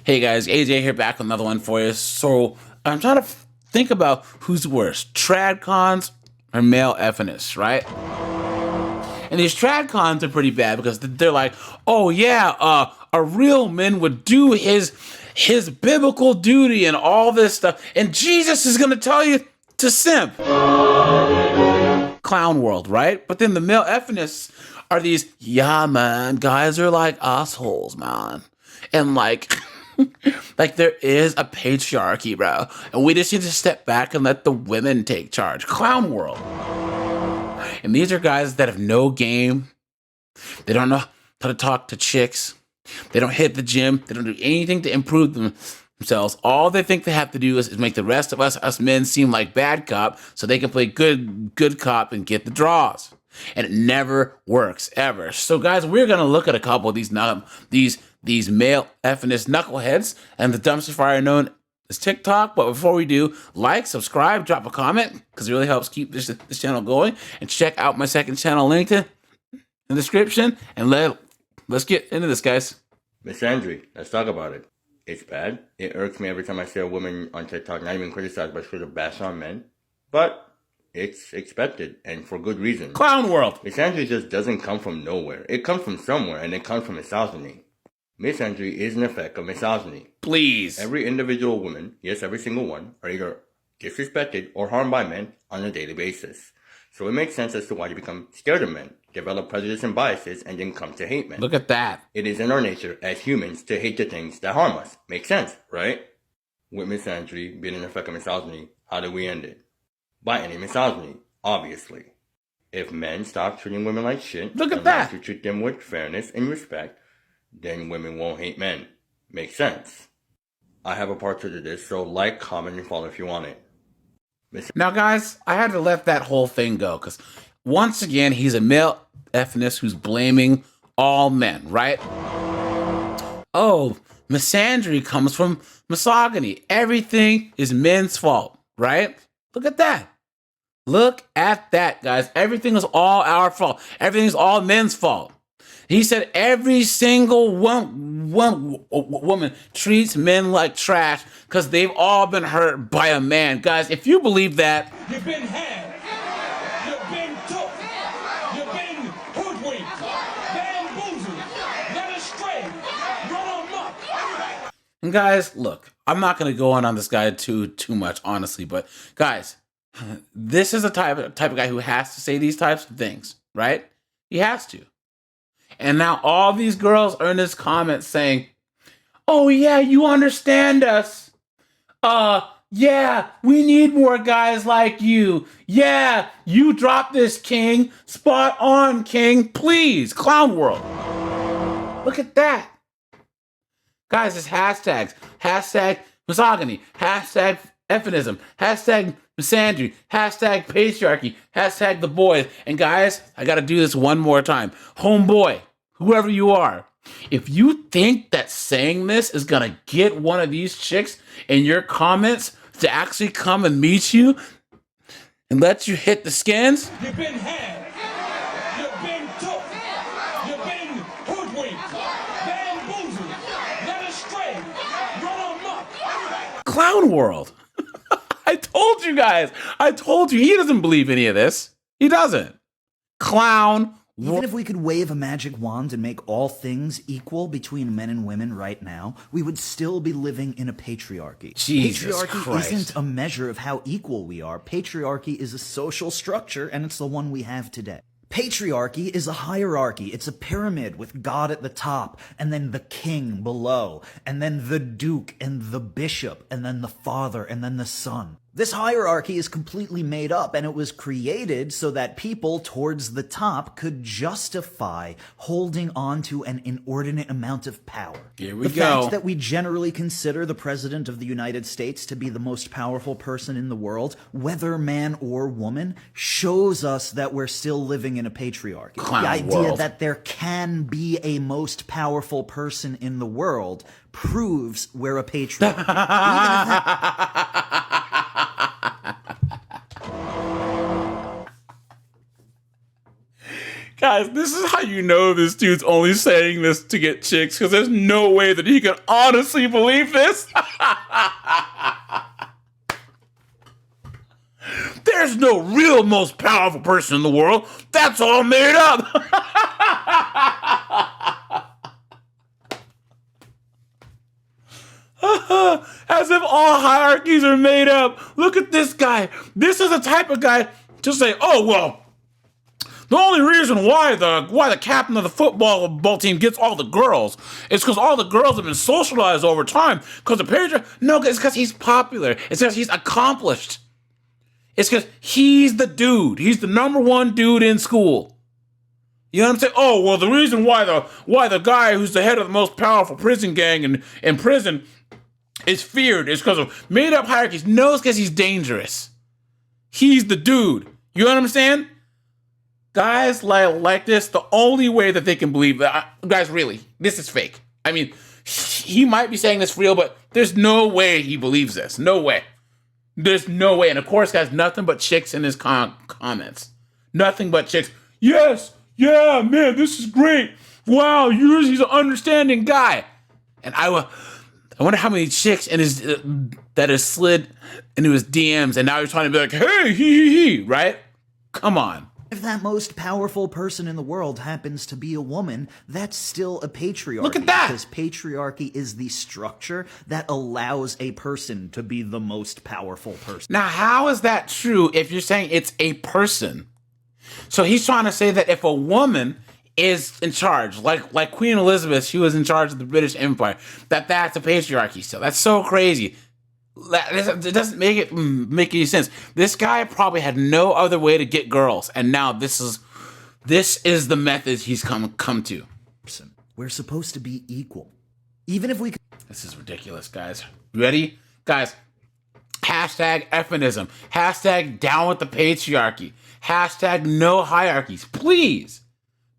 Hey guys, AJ here back with another one for you. So I'm trying to think about who's worse, tradcons or male effinists, right? And these tradcons are pretty bad because they're like, oh yeah, a real man would do his biblical duty and all this stuff, and Jesus is gonna tell you to simp. Clown world, right? But then the male effinists are these, yeah man, guys are like assholes, man. And like like there is a patriarchy, bro. And we just need to step back and let the women take charge. Clown world. And these are guys that have no game. They don't know how to talk to chicks. They don't hit the gym. They don't do anything to improve themselves. All they think they have to do is make the rest of us men seem like bad cop so they can play good cop and get the draws. And it never works, ever. So guys, we're going to look at a couple of these male effing knuckleheads and the dumpster fire known as TikTok. But before we do, like, subscribe, drop a comment, because it really helps keep this channel going. And check out my second channel linked in the description. And let's get into this, guys. Miss Andre, let's talk about it. It's bad. It irks me every time I see a woman on TikTok not even criticized but sort of bash on men. But it's expected, and for good reason. Clown world. Miss Andre just doesn't come from nowhere. It comes from somewhere, and it comes from misogyny. Miss Andre is an effect of misogyny. Please. Every individual woman, yes, every single one, are either disrespected or harmed by men on a daily basis. So it makes sense as to why you become scared of men, develop prejudice and biases, and then come to hate men. Look at that. It is in our nature as humans to hate the things that harm us. Makes sense, right? With Miss Andre being an effect of misogyny, how do we end it? By ending misogyny, obviously. If men stop treating women like shit, look at that, to treat them with fairness and respect, then women won't hate men. Makes sense. I have a part 2 to this, so like, comment, and follow if you want it. Now, guys, I had to let that whole thing go because once again, he's a male effness who's blaming all men, right? Oh, misandry comes from misogyny. Everything is men's fault, right? Look at that. Look at that, guys. Everything is all our fault. Everything is all men's fault. He said every single woman treats men like trash because they've all been hurt by a man. Guys, if you believe that, you've been had, you've been took, you've been hoodwinked, bamboozled, led astray, run amok. And guys, look, I'm not going to go on this guy too much, honestly, but guys, this is the type of guy who has to say these types of things, right? He has to. And now all these girls are in this comment saying, oh yeah, you understand us. Yeah, we need more guys like you. Yeah, you drop this, king. Spot on, king. Please, clown world. Look at that. Guys, it's hashtags. Hashtag misogyny. Hashtag feminism. Hashtag misandry. Hashtag patriarchy. Hashtag the boys. And guys, I got to do this one more time. Homeboy, whoever you are, if you think that saying this is going to get one of these chicks in your comments to actually come and meet you and let you hit the skins, you've been had, you've been took, you've been hoodwinked, bamboozled, led astray, run amok. clown world. I told you guys. I told you. He doesn't believe any of this. He doesn't. Clown. Even if we could wave a magic wand and make all things equal between men and women right now, we would still be living in a patriarchy. Jesus Patriarchy Christ. isn't a measure of how equal we are. Patriarchy is a social structure, and it's the one we have today. Patriarchy is a hierarchy. It's a pyramid with God at the top, and then the king below, and then the duke, and the bishop, and then the father, and then the son. This hierarchy is completely made up, and it was created so that people towards the top could justify holding on to an inordinate amount of power. Here we The go. fact that we generally consider the President of the United States to be the most powerful person in the world, whether man or woman, shows us that we're still living in a patriarchy. Clown the idea world. that there can be a most powerful person in the world proves we're a patriarchy. Guys, this is how you know this dude's only saying this to get chicks, because there's no way that he can honestly believe this. There's no real most powerful person in the world. That's all made up. As if all hierarchies are made up. Look at this guy. This is the type of guy to say, oh, well, the only reason why the captain of the football team gets all the girls is because all the girls have been socialized over time. Because the patriarch, no, it's because he's popular. It's because he's accomplished. It's because he's the dude. He's the number one dude in school. You know what I'm saying? Oh, well, the reason why the guy who's the head of the most powerful prison gang in prison is feared is because of made up hierarchies. No, it's because he's dangerous. He's the dude. You know what I'm saying? Guys like this, the only way that they can believe that, guys, really, this is fake. I mean, he might be saying this for real, but there's no way he believes this. No way. There's no way. And of course, guys, nothing but chicks in his comments. Nothing but chicks. Yes, yeah, man, this is great. Wow, he's an understanding guy. And I wonder how many chicks in his that has slid into his DMs, and now he's trying to be like, hey, he, right? Come on. If that most powerful person in the world happens to be a woman, that's still a patriarchy. Look at that! Because patriarchy is the structure that allows a person to be the most powerful person. Now, how is that true if you're saying it's a person? So he's trying to say that if a woman is in charge, like Queen Elizabeth, she was in charge of the British Empire, that's a patriarchy still. That's so crazy. It doesn't make any sense. This guy probably had no other way to get girls, and now this is the method he's come to. We're supposed to be equal, even if we. This is ridiculous, guys. Ready, guys? Hashtag feminism. Hashtag down with the patriarchy. Hashtag no hierarchies. Please.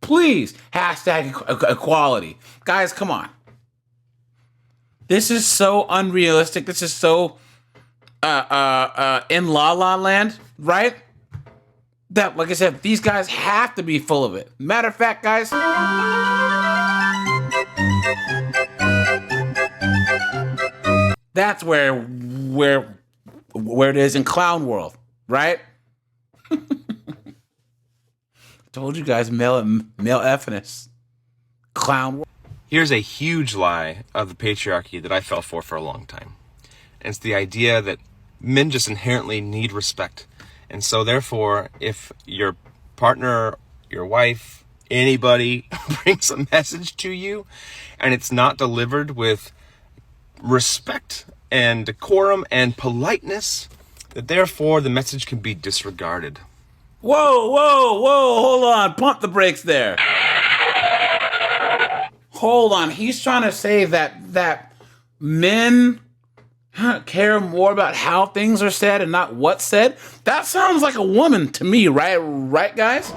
Hashtag equality, guys. Come on. This is so unrealistic. This is so in La La Land, right? That, like I said, these guys have to be full of it. Matter of fact, guys, that's where it is in Clown World, right? Told you guys, male effness. Clown World. Here's a huge lie of the patriarchy that I fell for a long time. And it's the idea that men just inherently need respect. And so therefore, if your partner, your wife, anybody brings a message to you and it's not delivered with respect and decorum and politeness, that therefore the message can be disregarded. Whoa, hold on. Pump the brakes there. Hold on. He's trying to say that men care more about how things are said and not what's said. That sounds like a woman to me, right? Right, guys?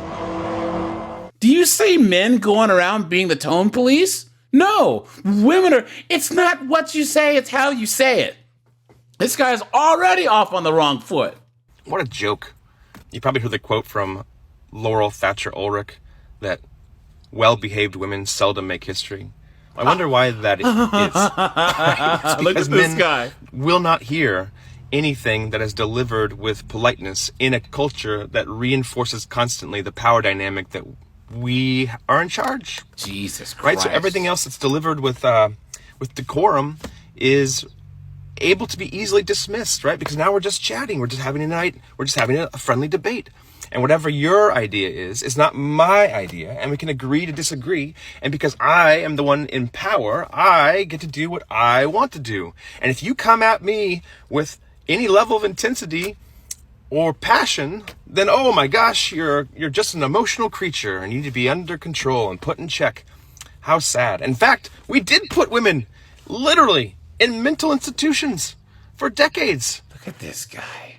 Do you see men going around being the tone police? No. Women are... It's not what you say, it's how you say it. This guy's already off on the wrong foot. What a joke. You probably heard the quote from Laurel Thatcher Ulrich that well-behaved women seldom make history. I wonder why that is. Look at this guy. Will not hear anything that is delivered with politeness in a culture that reinforces constantly the power dynamic that we are in charge. Jesus Christ. Right? So everything else that's delivered with decorum is able to be easily dismissed, right? Because now we're just chatting. We're just having a night. We're just having a friendly debate. And whatever your idea is not my idea, and we can agree to disagree. And because I am the one in power, I get to do what I want to do. And if you come at me with any level of intensity or passion, then oh my gosh, you're just an emotional creature and you need to be under control and put in check. How sad. In fact, we did put women literally in mental institutions for decades. Look at this guy.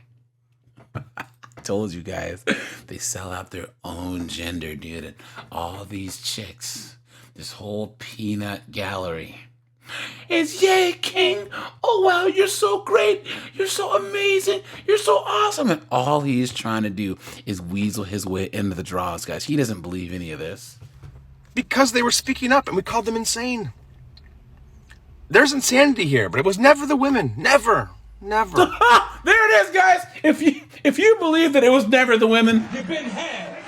Told you guys, they sell out their own gender, dude. And all these chicks, this whole peanut gallery, It's yay, king. Oh, wow, you're so great. You're so amazing. You're so awesome. And all he's trying to do is weasel his way into the draws, guys. He doesn't believe any of this. Because they were speaking up and we called them insane. There's insanity here, but it was never the women. Never. Never. There it is, guys. If you believe that it was never the women, You've been had.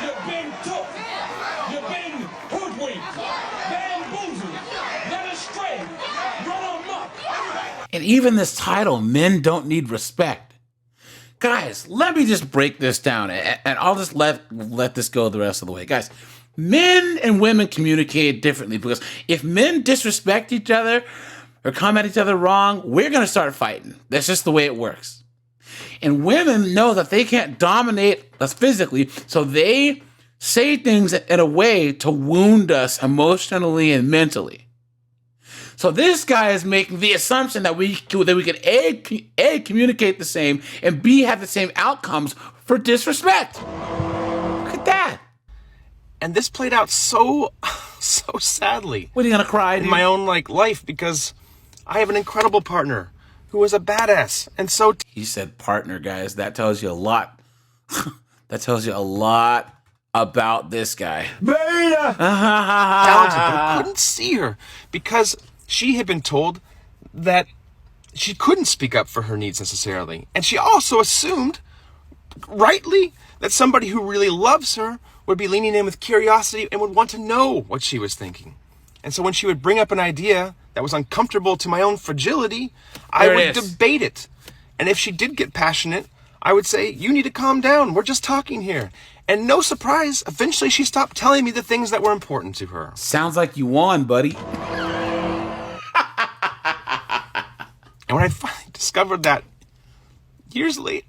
You've been took. You've been hoodwinked. Bamboozled. Led astray. Run amok. and even this title, Men Don't Need Respect. Guys, let me just break this down, and I'll just let this go the rest of the way. Guys, men and women communicate differently, because if men disrespect each other or come at each other wrong, we're going to start fighting. That's just the way it works. And women know that they can't dominate us physically, so they say things in a way to wound us emotionally and mentally. So this guy is making the assumption that we can A, communicate the same, and B, have the same outcomes for disrespect. Look at that. And this played out so sadly. What, are you gonna cry, dude? In my own life, because I have an incredible partner who is a badass, and so He said partner, guys. That tells you a lot. That tells you a lot about this guy. talented, but couldn't see her because she had been told that she couldn't speak up for her needs necessarily. And she also assumed, rightly, that somebody who really loves her would be leaning in with curiosity and would want to know what she was thinking. And so when she would bring up an idea that was uncomfortable to my own fragility, I would debate it. And if she did get passionate, I would say, you need to calm down. We're just talking here. And no surprise, eventually she stopped telling me the things that were important to her. Sounds like you won, buddy. And when I finally discovered that, years late,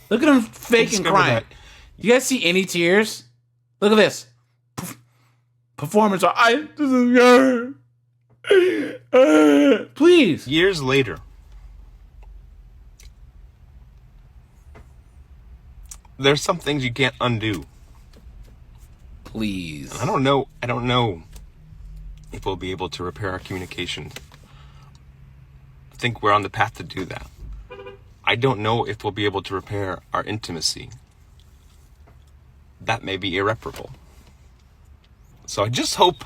Look at him faking crying. that. You guys see any tears? Look at this. Performance. Please. years later, there's some things you can't undo. Please. I don't know if we'll be able to repair our communication. I think we're on the path to do that. I don't know if we'll be able to repair our intimacy. That may be irreparable. So I just hope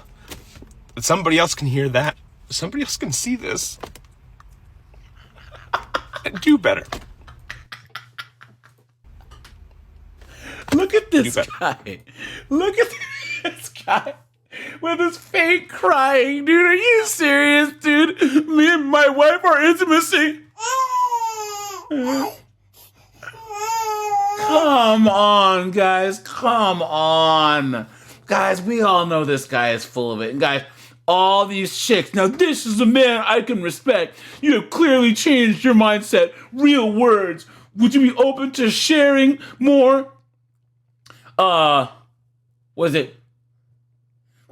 that somebody else can hear that. Somebody else can see this. And do better. Look at this better. guy. Look at this guy with his fake crying, dude. Are you serious, dude? Me and my wife are intimacy. Come on, guys. Come on. Guys, we all know this guy is full of it. And guys, all these chicks. Now, this is a man I can respect. You have clearly changed your mindset. Real words. Would you be open to sharing more? Was it?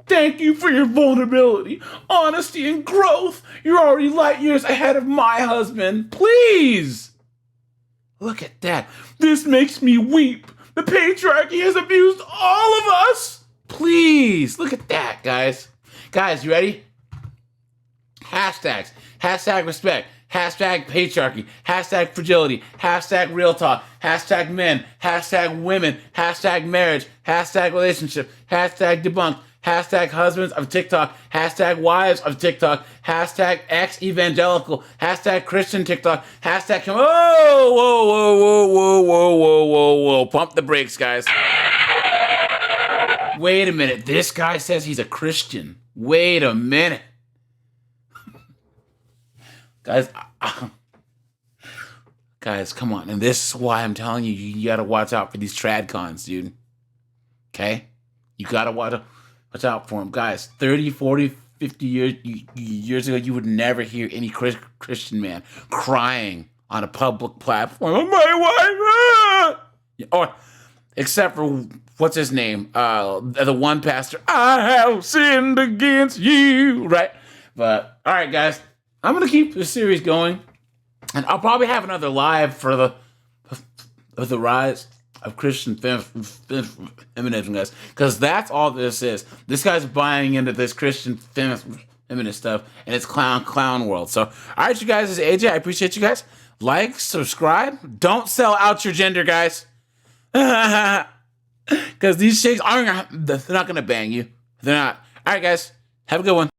Thank you for your vulnerability, honesty, and growth. You're already light years ahead of my husband. Please. Look at that. This makes me weep. The patriarchy has abused all of us. Please. Look at that, guys. Guys, you ready? Hashtags. Hashtag respect. Hashtag patriarchy. Hashtag fragility. Hashtag real talk. Hashtag men. Hashtag women. Hashtag marriage. Hashtag relationship. Hashtag debunk. Hashtag husbands of TikTok. Hashtag wives of TikTok. Hashtag ex-evangelical. Hashtag Christian TikTok. Hashtag... Whoa. Pump the brakes, guys. Wait a minute. This guy says he's a Christian. Wait a minute. Guys, come on. And this is why I'm telling you, you gotta watch out for these trad cons, dude. Okay? You gotta watch out for them. Guys, 30, 40, 50 years ago, you would never hear any Christian man crying on a public platform. Oh, my wife! Or, except for, what's his name? The one pastor, I have sinned against you, right? But, all right, guys. I'm going to keep this series going, and I'll probably have another live for the rise of Christian feminism, guys, because that's all this is. This guy's buying into this Christian feminist stuff, and it's clown world. So, all right, you guys, this is AJ. I appreciate you guys. Like, subscribe. Don't sell out your gender, guys. Because these chicks they're not going to bang you. They're not. All right, guys. Have a good one.